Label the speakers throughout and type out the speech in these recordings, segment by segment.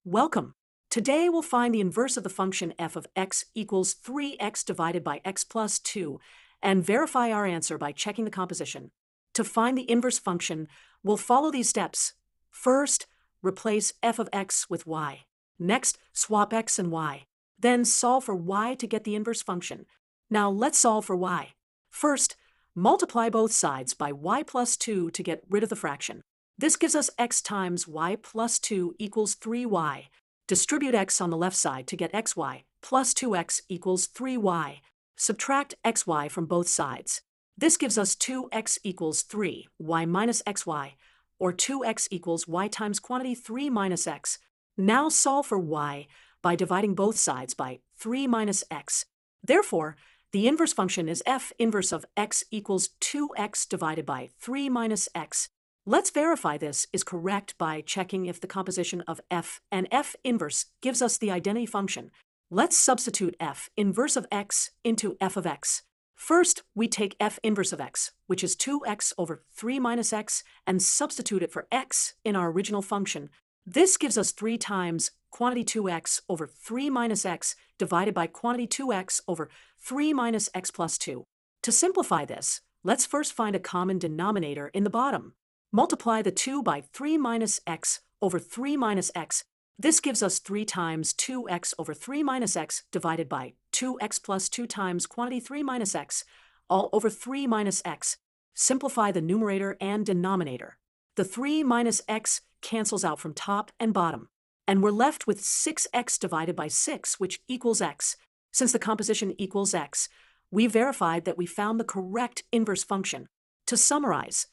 Speaker 1: Welcome. Today we'll find the inverse of the function f of x equals 3x divided by x plus 2 and verify our answer by checking the composition. To find the inverse function, we'll follow these steps. First, replace f of x with y. Next, swap x and y. Then solve for y to get the inverse function. Now let's solve for y. First, multiply both sides by y plus 2 to get rid of the fraction. This gives us x times y plus 2 equals 3y. Distribute x on the left side to get xy plus 2x equals 3y. Subtract xy from both sides. This gives us 2x equals 3, y minus xy, or 2x equals y times quantity 3 minus x. Now solve for y by dividing both sides by 3 minus x. Therefore, the inverse function is f inverse of x equals 2x divided by 3 minus x. Let's verify this is correct by checking if the composition of f and f inverse gives us the identity function. Let's substitute f inverse of x into f of x. First, we take f inverse of x, which is 2x over 3 minus x, and substitute it for x in our original function. This gives us 3 times quantity 2x over 3 minus x divided by quantity 2x over 3 minus x plus 2. To simplify this, let's first find a common denominator in the bottom. Multiply the 2 by 3 minus x over 3 minus x. This gives us 3 times 2x over 3 minus x divided by 2x plus 2 times quantity 3 minus x, all over 3 minus x. Simplify the numerator and denominator. The 3 minus x cancels out from top and bottom, and we're left with 6x divided by 6, which equals x. Since the composition equals x, we verified that we found the correct inverse function. To summarize,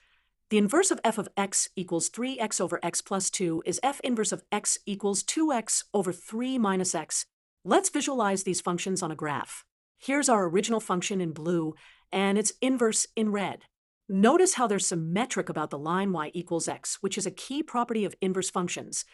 Speaker 1: the inverse of f of x equals 3x over x plus 2 is f inverse of x equals 2x over 3 minus x. Let's visualize these functions on a graph. Here's our original function in blue and its inverse in red. Notice how they're symmetric about the line y equals x, which is a key property of inverse functions.